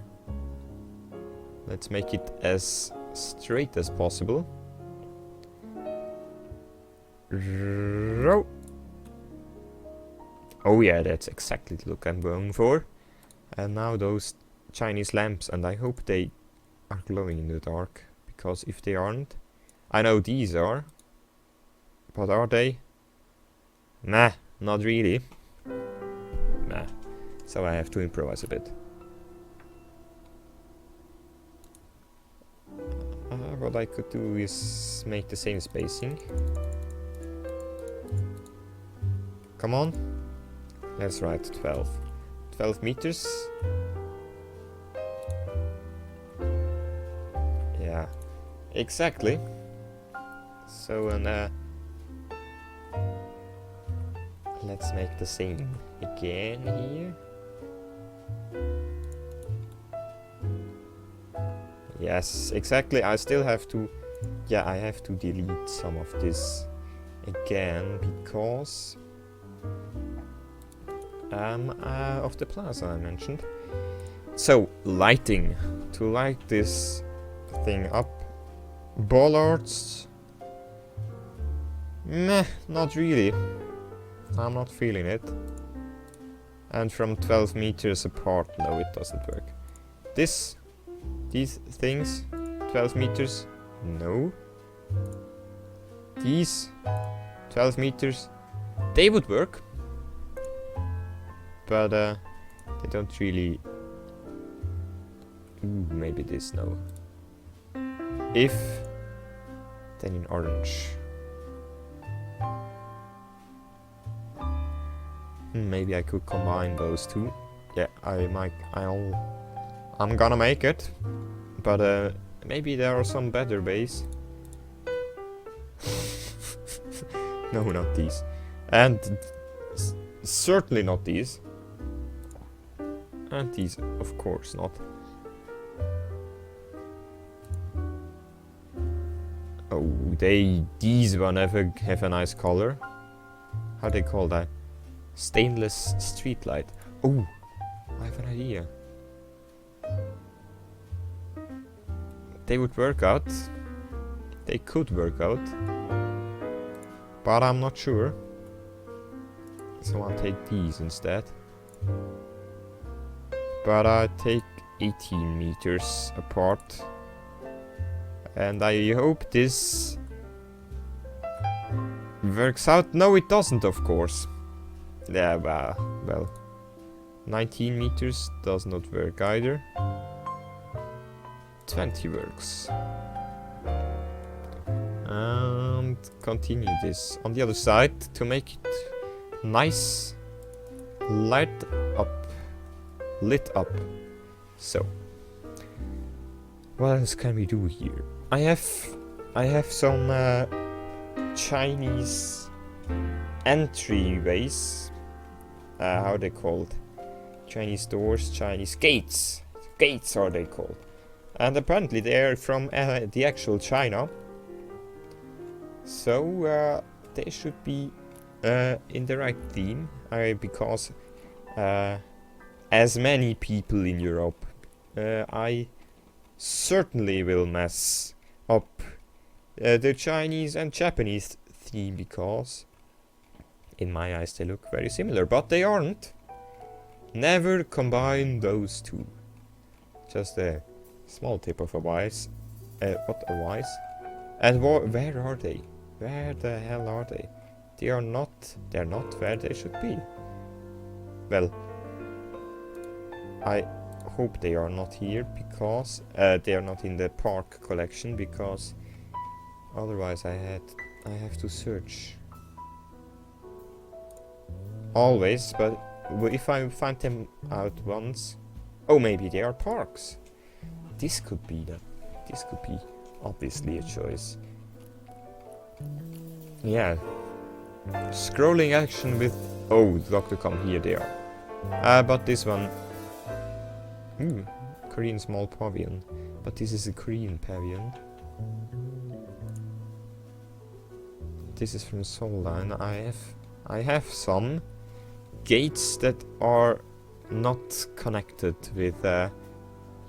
let's make it as straight as possible. Oh yeah, that's exactly the look I'm going for. And now those Chinese lamps, and I hope they are glowing in the dark, because if they aren't, I know these are, but are they? Nah, not really. Nah, so I have to improvise a bit. What I could do is make the same spacing. Come on. Let's write 12. 12 meters. Yeah, exactly. So, and let's make the same again here. Yes, exactly. I still have to, yeah, I have to delete some of this again, because of the plaza I mentioned. So, lighting. To light this thing up. Bollards. Meh, not really. I'm not feeling it. And from 12 meters apart, no, it doesn't work. These things, 12 meters, no. These, 12 meters, they would work. But they don't really. Ooh, maybe this, no. If, then in orange. Maybe I could combine those two. Yeah, I'm gonna make it. But maybe there are some better ways. No, not these. And certainly not these. And these, of course not. these one have a nice color. How they call that? Stainless street light. Oh, I have an idea. They would work out. They could work out. But I'm not sure. So I'll take these instead. But I take 18 meters apart. And I hope this works out. No, it doesn't, of course. Yeah, well, 19 meters does not work either. 20 works. And continue this on the other side to make it nice, lit up. So, what else can we do here? I have some Chinese entryways. How are they called? Chinese doors, Chinese gates. Gates are they called? And apparently they are from the actual China. So they should be in the right theme. Because as many people in Europe, I certainly will mess up the Chinese and Japanese theme, because in my eyes they look very similar, but they aren't. Never combine those two. Just a small tip of advice. What advice? And where are they? Where the hell are they? They're not where they should be. Well, I hope they are not here, because they are not in the park collection, because otherwise I have to search always. But if I find them out once, oh, maybe they are parks. This could be that. This could be obviously a choice. Yeah, scrolling action with Dr. Come, here they are. But this one. Korean small pavilion. But this is a Korean pavilion. This is from Soulline. I have some gates that are not connected with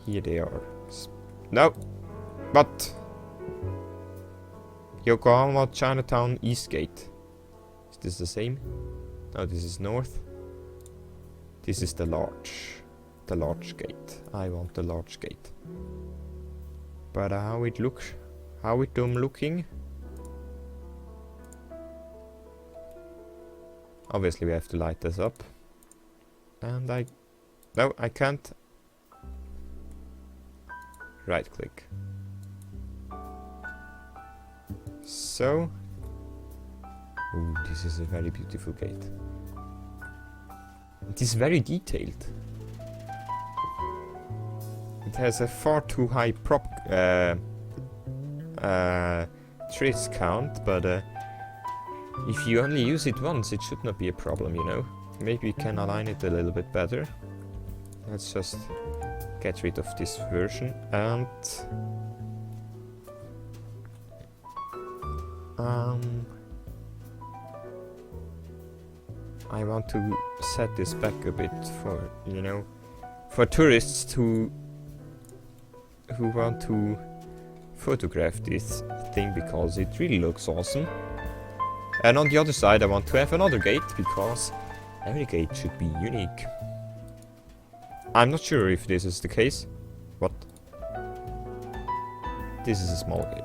here they are. No, but Yokohama Chinatown East Gate. Is this the same? No, this is north. This is the large gate. I want the large gate. But how it looking? Obviously we have to light this up. And no, I can't. Right click. So, this is a very beautiful gate. It is very detailed. It has a far too high trace count, but if you only use it once, it should not be a problem, you know. Maybe we can align it a little bit better. Let's just get rid of this version, and I want to set this back a bit for, you know, for tourists who want to photograph this thing, because it really looks awesome. And on the other side I want to have another gate, because every gate should be unique. I'm not sure if this is the case. What? This is a small gate.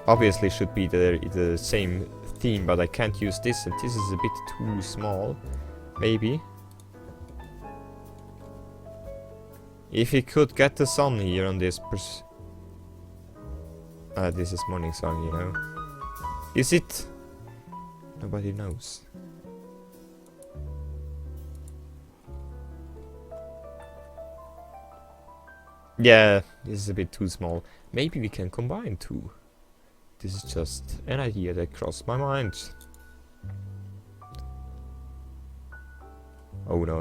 Obviously should be the same theme, but I can't use this, and this is a bit too small. Maybe. If we could get the sun here on this this is morning sun, you know. Is it? Nobody knows. Yeah, this is a bit too small. Maybe we can combine two. This is just an idea that crossed my mind. Oh no,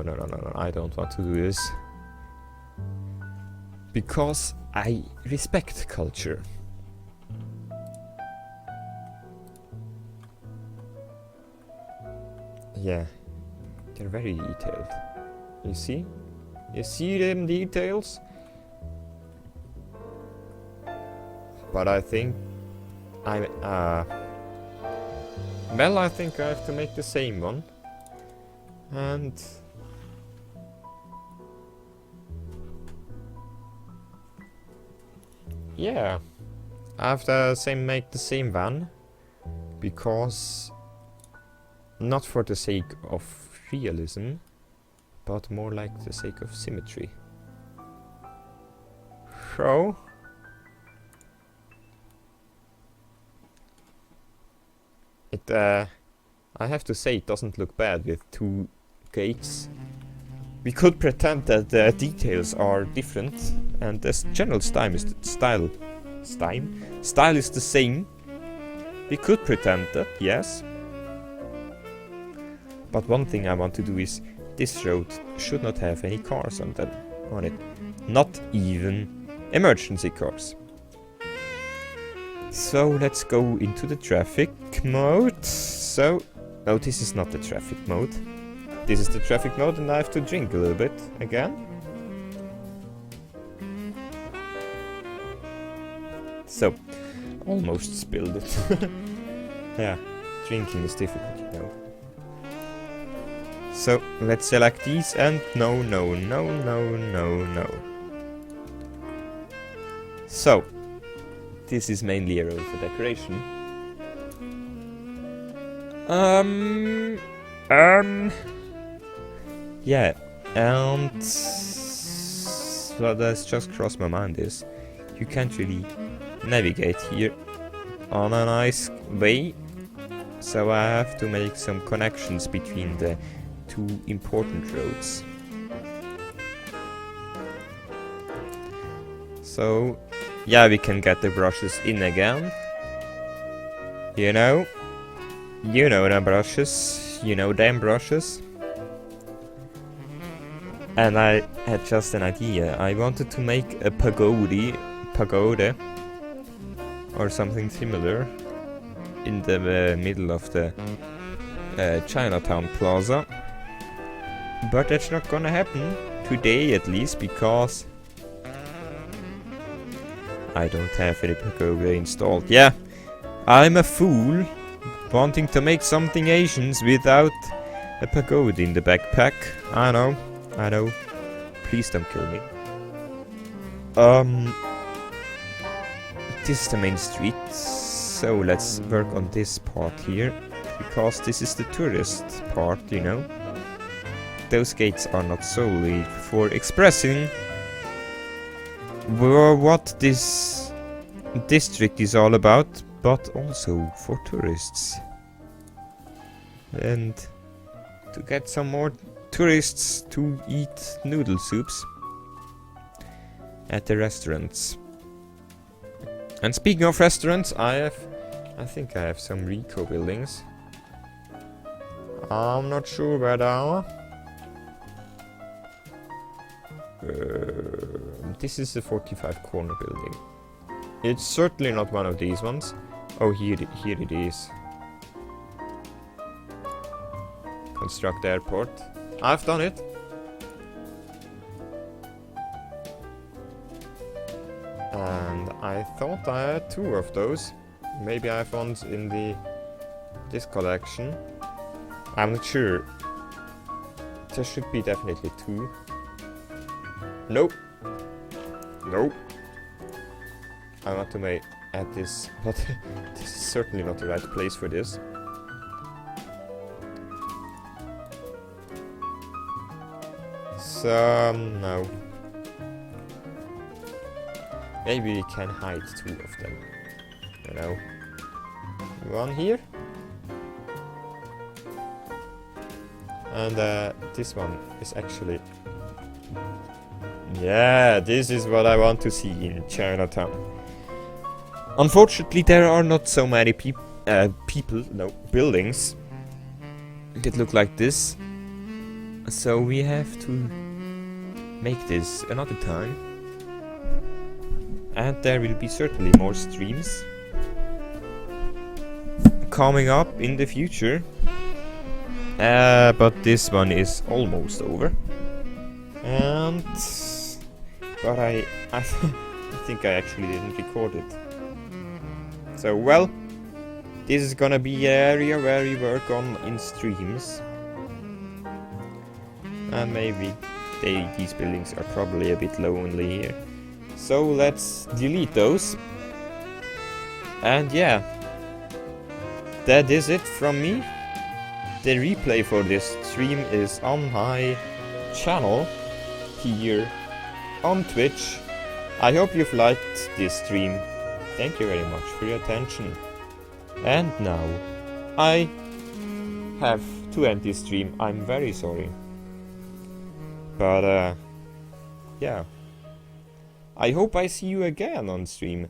I don't want to do this. Because I respect culture. Yeah, they're very detailed. You see? You see them details? But I think well, I think I have to make the same one. And yeah, I have to make the same one, because not for the sake of realism, but more like the sake of symmetry. So it I have to say, it doesn't look bad with 2 gates. We could pretend that the details are different, and the general style is the same. We could pretend that, yes. But one thing I want to do is, this road should not have any cars on it. Not even emergency cars. So let's go into the traffic mode. So, no, this is not the traffic mode. This is the traffic mode, and I have to drink a little bit again. So, almost spilled it. Yeah, drinking is difficult, you know. So, let's select these, and no. So, this is mainly a road for decoration. Yeah, and what has just crossed my mind is, you can't really navigate here on a nice way, so I have to make some connections between the 2 important roads. So, yeah, we can get the brushes in again. You know the brushes, you know them brushes. And I had just an idea. I wanted to make a pagoda or something similar in the middle of the Chinatown Plaza. But that's not gonna happen today, at least, because I don't have any pagoda installed. Yeah, I'm a fool wanting to make something Asians without a pagoda in the backpack. I know. Please don't kill me. This is the main street, so let's work on this part here, because this is the tourist part, you know. Those gates are not solely for expressing what this district is all about, but also for tourists. And to get some more tourists to eat noodle soups at the restaurants. And speaking of restaurants, I think I have some Rico buildings. I'm not sure where they are. This is the 45 corner building. It's certainly not one of these ones. Oh, here it is. Construct airport. I've done it. And I thought I had 2 of those. Maybe I found in this collection. I'm not sure. There should be definitely 2. Nope. I want to add this, but this is certainly not the right place for this. So, no. Maybe we can hide 2 of them. You know. One here. And this one is actually... Yeah, this is what I want to see in Chinatown. Unfortunately, there are not so many buildings that look like this. So we have to make this another time. And there will be certainly more streams coming up in the future. But this one is almost over. And but I think I actually didn't record it. So well, this is gonna be an area where we work on in streams. And maybe these buildings are probably a bit lonely here. So let's delete those. And yeah, that is it from me. The replay for this stream is on my channel here on Twitch. I hope you've liked this stream. Thank you very much for your attention. And now I have to end this stream. I'm very sorry. But yeah. I hope I see you again on stream.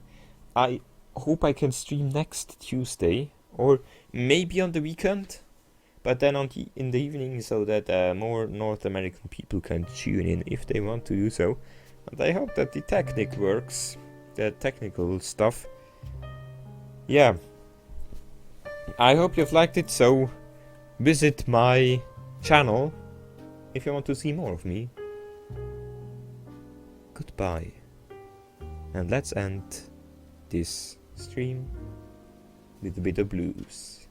I hope I can stream next Tuesday or maybe on the weekend. But then in the evening, so that more North American people can tune in if they want to do so. And I hope that the technique works, the technical stuff. Yeah. I hope you've liked it, so visit my channel if you want to see more of me. Goodbye. And let's end this stream with a bit of blues.